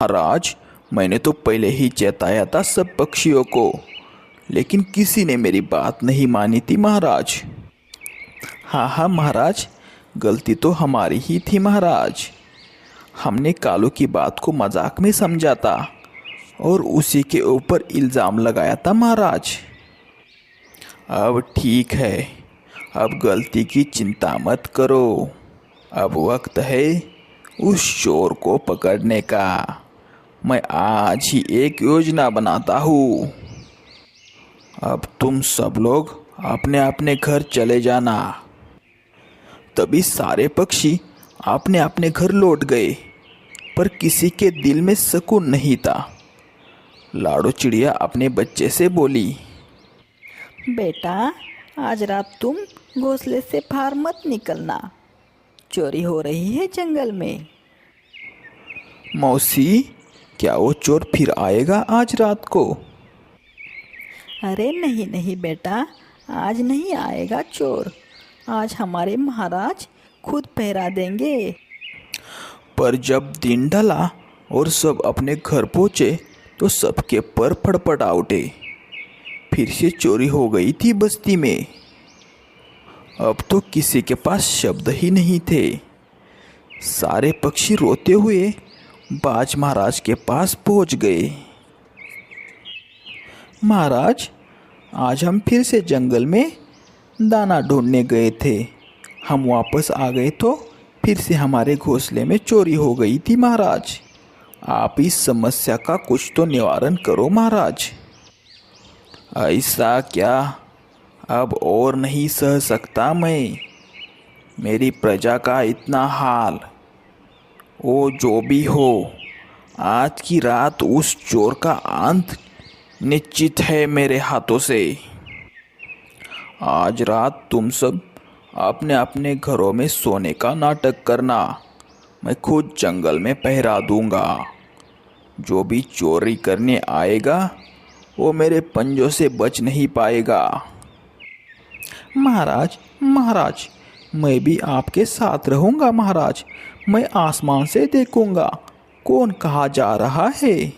महाराज, मैंने तो पहले ही चेताया था सब पक्षियों को, लेकिन किसी ने मेरी बात नहीं मानी थी महाराज। हाँ हाँ महाराज, गलती तो हमारी ही थी महाराज। हमने कालू की बात को मजाक में समझा था और उसी के ऊपर इल्ज़ाम लगाया था महाराज। अब ठीक है, अब गलती की चिंता मत करो। अब वक्त है उस चोर को पकड़ने का। मैं आज ही एक योजना बनाता हूँ। अब तुम सब लोग अपने अपने घर चले जाना। तभी सारे पक्षी अपने अपने घर लौट गए, पर किसी के दिल में सुकून नहीं था। लाडो चिड़िया अपने बच्चे से बोली, बेटा, आज रात तुम घोंसले से बाहर मत निकलना, चोरी हो रही है जंगल में। मौसी, क्या वो चोर फिर आएगा आज रात को? अरे नहीं नहीं बेटा, आज नहीं आएगा चोर। आज हमारे महाराज खुद पहरा देंगे। पर जब दिन ढला और सब अपने घर पहुंचे तो सबके पर फड़फड़ा उठे। फिर से चोरी हो गई थी बस्ती में। अब तो किसी के पास शब्द ही नहीं थे। सारे पक्षी रोते हुए बाज महाराज के पास पहुंच गए। महाराज, आज हम फिर से जंगल में दाना ढूंढने गए थे। हम वापस आ गए तो फिर से हमारे घोंसले में चोरी हो गई थी महाराज। आप इस समस्या का कुछ तो निवारण करो महाराज। ऐसा क्या? अब और नहीं सह सकता मैं। मेरी प्रजा का इतना हाल। वो जो भी हो, आज की रात उस चोर का अंत निश्चित है मेरे हाथों से। आज रात तुम सब अपने अपने घरों में सोने का नाटक करना। मैं खुद जंगल में पहरा दूंगा। जो भी चोरी करने आएगा वो मेरे पंजों से बच नहीं पाएगा। महाराज, महाराज, मैं भी आपके साथ रहूंगा महाराज। मैं आसमान से देखूंगा कौन कहाँ जा रहा है।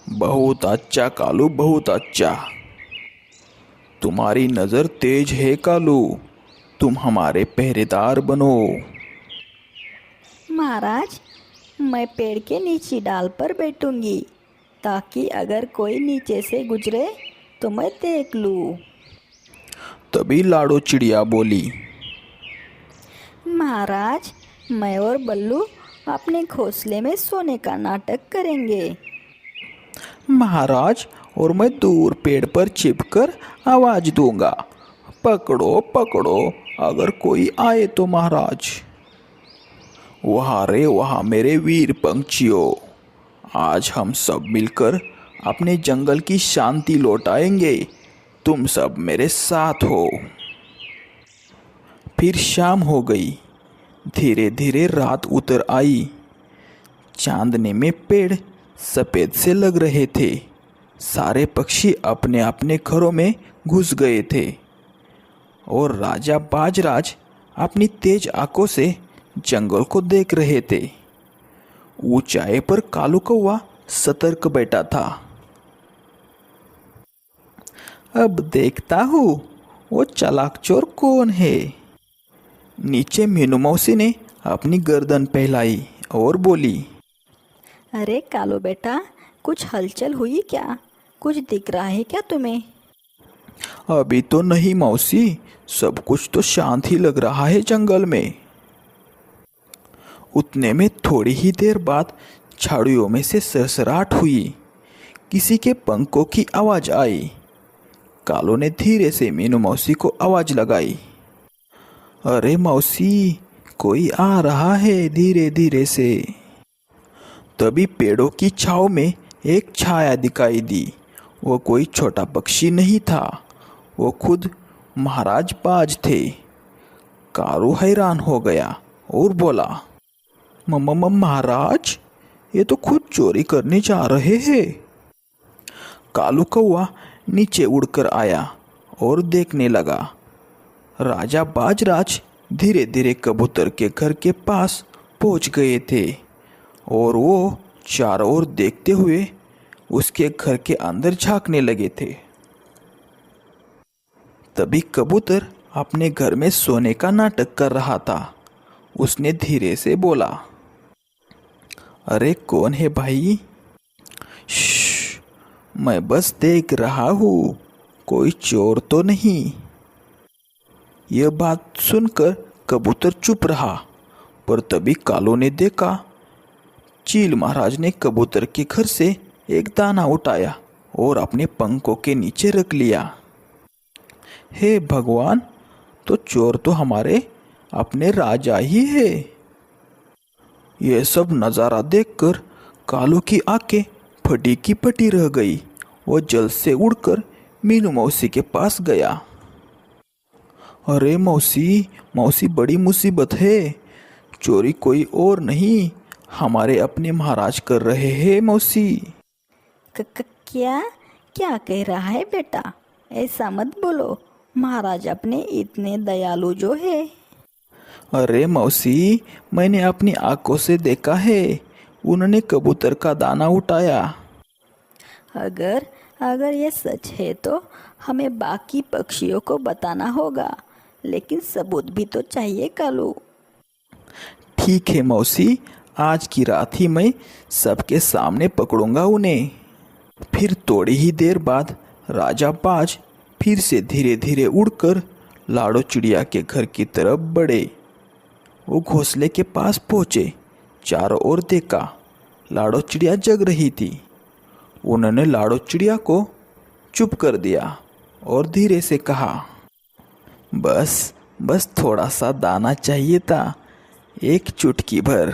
बहुत अच्छा कालू, बहुत अच्छा। तुम्हारी नज़र तेज है कालू। तुम हमारे पहरेदार बनो। महाराज, मैं पेड़ के नीचे डाल पर बैठूंगी, ताकि अगर कोई नीचे से गुजरे तो मैं देख लूँ। तभी लाडो चिड़िया बोली, महाराज, मैं और बल्लू अपने घोंसले में सोने का नाटक करेंगे। महाराज, और मैं दूर पेड़ पर छिपकर आवाज दूंगा, पकड़ो पकड़ो अगर कोई आए तो महाराज। वहाँ रे वहाँ मेरे वीर पंछियों, आज हम सब मिलकर अपने जंगल की शांति लौटाएंगे। तुम सब मेरे साथ हो। फिर शाम हो गई। धीरे धीरे रात उतर आई। चांदने में पेड़ सफ़ेद से लग रहे थे। सारे पक्षी अपने अपने घरों में घुस गए थे और राजा बाजराज अपनी तेज आंखों से जंगल को देख रहे थे। ऊंचाई पर कालू कौवा सतर्क बैठा था। अब देखता हूँ वो चालाक चोर कौन है। नीचे मीनू मौसी ने अपनी गर्दन फैलाई और बोली, अरे कालू बेटा, कुछ हलचल हुई क्या? कुछ दिख रहा है क्या तुम्हें? अभी तो नहीं मौसी, सब कुछ तो शांत ही लग रहा है जंगल में। उतने में थोड़ी ही देर बाद झाड़ियों में से सरसराहट हुई। किसी के पंखों की आवाज आई। कालो ने धीरे से मीनू मौसी को आवाज लगाई, अरे मौसी, कोई आ रहा है धीरे धीरे से। तभी पेड़ों की छांव में एक छाया दिखाई दी। वो कोई छोटा पक्षी नहीं था, वो खुद महाराज बाज थे। कारू हैरान हो गया और बोला, महाराज, ये तो खुद चोरी करने जा रहे हैं। कालू कौवा नीचे उड़कर आया और देखने लगा। राजा बाजराज धीरे धीरे कबूतर के घर के पास पहुंच गए थे और वो चारों ओर देखते हुए उसके घर के अंदर झांकने लगे थे। तभी कबूतर अपने घर में सोने का नाटक कर रहा था। उसने धीरे से बोला, अरे कौन है भाई? श्श, मैं बस देख रहा हूँ, कोई चोर तो नहीं। यह बात सुनकर कबूतर चुप रहा, पर तभी कालू ने देखा। चील महाराज ने कबूतर के घर से एक दाना उठाया और अपने पंखों के नीचे रख लिया। हे भगवान, तो चोर तो हमारे अपने राजा ही है। यह सब नज़ारा देखकर कालू की आंखें फटी की फटी रह गई। वो जल्द से उड़कर मीनू मौसी के पास गया। अरे मौसी, मौसी बड़ी मुसीबत है। चोरी कोई और नहीं, हमारे अपने महाराज कर रहे हैं मौसी। क्या क्या कह रहा है बेटा? ऐसा मत बोलो, महाराज अपने इतने दयालु जो है। अरे मौसी, मैंने अपनी आंखों से देखा है, उन्होंने कबूतर का दाना उठाया। अगर ये सच है तो हमें बाकी पक्षियों को बताना होगा, लेकिन सबूत भी तो चाहिए कालू। ठीक है मौसी, आज की रात ही मैं सबके सामने पकड़ूंगा उन्हें। फिर थोड़ी ही देर बाद राजा बाज फिर से धीरे धीरे उड़कर लाड़ो चिड़िया के घर की तरफ बढ़े। वो घोंसले के पास पहुंचे। चारों ओर देखा, लाड़ो चिड़िया जग रही थी। उन्होंने लाड़ो चिड़िया को चुप कर दिया और धीरे से कहा, बस थोड़ा सा दाना चाहिए था, एक चुटकी भर।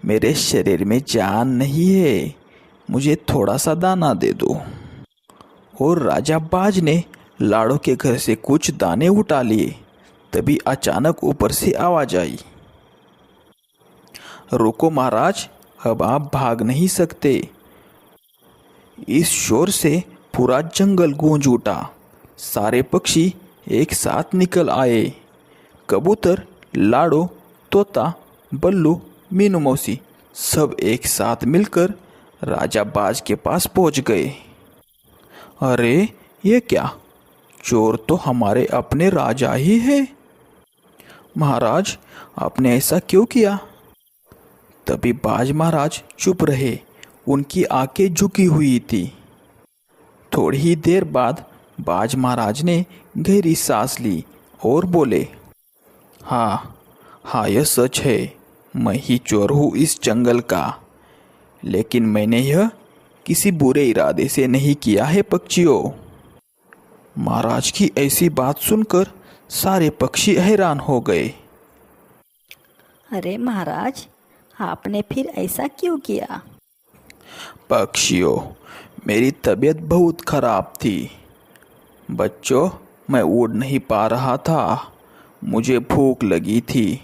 मेरे शरीर में जान नहीं है, मुझे थोड़ा सा दाना दे दो। और राजा बाज ने लाड़ो के घर से कुछ दाने उठा लिए। तभी अचानक ऊपर से आवाज आई, रुको महाराज, अब आप भाग नहीं सकते। इस शोर से पूरा जंगल गूंज उठा। सारे पक्षी एक साथ निकल आए। कबूतर, लाड़ो, तोता, बल्लू, मीनू मौसी सब एक साथ मिलकर राजा बाज के पास पहुंच गए। अरे ये क्या? चोर तो हमारे अपने राजा ही है। महाराज, आपने ऐसा क्यों किया? तभी बाज महाराज चुप रहे, उनकी आंखें झुकी हुई थी। थोड़ी ही देर बाद बाज महाराज ने गहरी सांस ली और बोले, हाँ, यह सच है, मैं ही चोर हूँ इस जंगल का। लेकिन मैंने यह किसी बुरे इरादे से नहीं किया है पक्षियों। महाराज की ऐसी बात सुनकर सारे पक्षी हैरान हो गए। अरे महाराज, आपने फिर ऐसा क्यों किया? पक्षियों, मेरी तबीयत बहुत खराब थी। बच्चों, मैं उड़ नहीं पा रहा था। मुझे भूख लगी थी,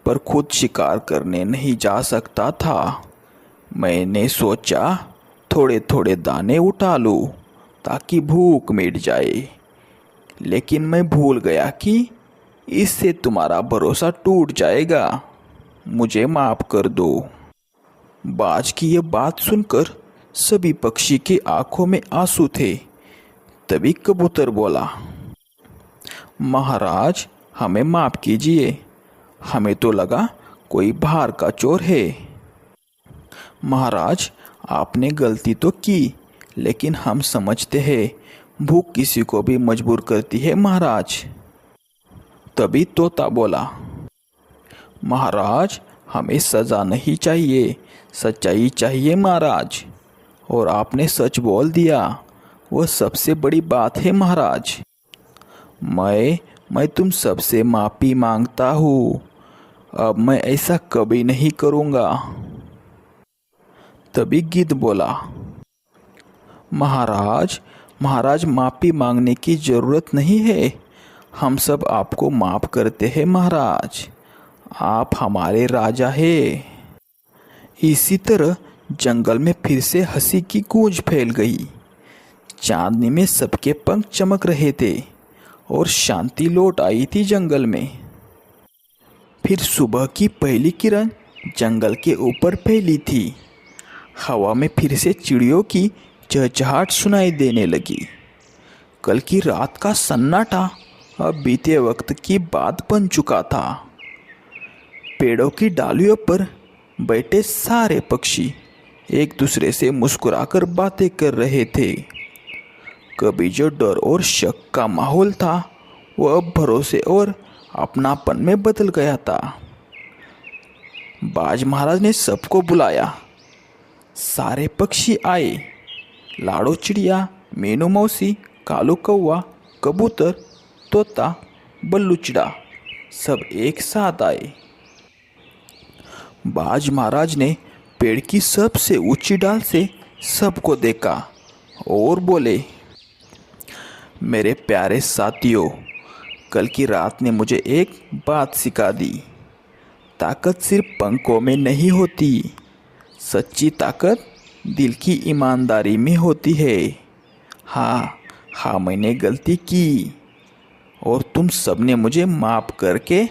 पर खुद शिकार करने नहीं जा सकता था। मैंने सोचा थोड़े थोड़े दाने उठा लूँ ताकि भूख मिट जाए। लेकिन मैं भूल गया कि इससे तुम्हारा भरोसा टूट जाएगा। मुझे माफ़ कर दो। बाज की यह बात सुनकर सभी पक्षी की आंखों में आंसू थे। तभी कबूतर बोला, महाराज, हमें माफ़ कीजिए, हमें तो लगा कोई बाहर का चोर है। महाराज, आपने गलती तो की, लेकिन हम समझते हैं भूख किसी को भी मजबूर करती है महाराज। तभी तोता बोला, महाराज, हमें सज़ा नहीं चाहिए, सच्चाई चाहिए महाराज। और आपने सच बोल दिया, वह सबसे बड़ी बात है महाराज। मैं तुम सबसे माफ़ी मांगता हूँ। अब मैं ऐसा कभी नहीं करूँगा। तभी गिद्ध बोला, महाराज, माफ़ी मांगने की ज़रूरत नहीं है, हम सब आपको माफ़ करते हैं महाराज, आप हमारे राजा हैं। इसी तरह जंगल में फिर से हंसी की गूंज फैल गई। चांदनी में सबके पंख चमक रहे थे और शांति लौट आई थी जंगल में। फिर सुबह की पहली किरण जंगल के ऊपर फैली थी। हवा में फिर से चिड़ियों की चहचहाट सुनाई देने लगी। कल की रात का सन्नाटा अब बीते वक्त की बात बन चुका था। पेड़ों की डालियों पर बैठे सारे पक्षी एक दूसरे से मुस्कुराकर बातें कर रहे थे। कभी जो डर और शक का माहौल था वह अब भरोसे और अपनापन में बदल गया था। बाज महाराज ने सबको बुलाया। सारे पक्षी आए। लाड़ो चिड़िया, मीनू मौसी, कालू कौवा, कबूतर, तोता, बल्लू चिड़ा सब एक साथ आए। बाज महाराज ने पेड़ की सबसे ऊंची डाल से सबको देखा और बोले, मेरे प्यारे साथियों, कल की रात ने मुझे एक बात सिखा दी। ताकत सिर्फ पंखों में नहीं होती, सच्ची ताकत दिल की ईमानदारी में होती है। हाँ, मैंने गलती की और तुम सबने मुझे माफ़ करके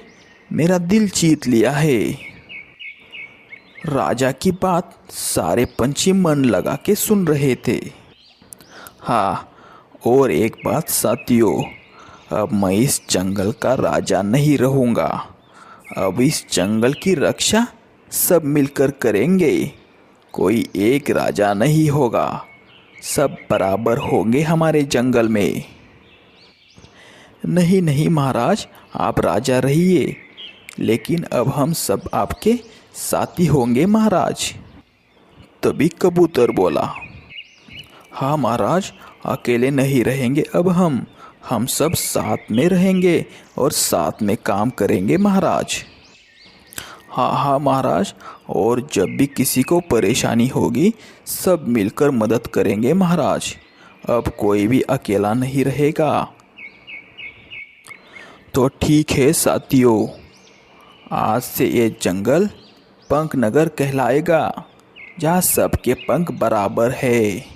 मेरा दिल जीत लिया है। राजा की बात सारे पंछी मन लगा के सुन रहे थे। हाँ, और एक बात साथियों, अब मैं इस जंगल का राजा नहीं रहूँगा। अब इस जंगल की रक्षा सब मिलकर करेंगे। कोई एक राजा नहीं होगा, सब बराबर होंगे हमारे जंगल में। नहीं महाराज, आप राजा रहिए, लेकिन अब हम सब आपके साथी होंगे महाराज। तभी कबूतर बोला, हाँ महाराज, अकेले नहीं रहेंगे अब हम सब साथ में रहेंगे और साथ में काम करेंगे महाराज। हाँ महाराज, और जब भी किसी को परेशानी होगी सब मिलकर मदद करेंगे महाराज। अब कोई भी अकेला नहीं रहेगा। तो ठीक है साथियों, आज से ये जंगल पंख नगर कहलाएगा, जहाँ सबके पंख बराबर है।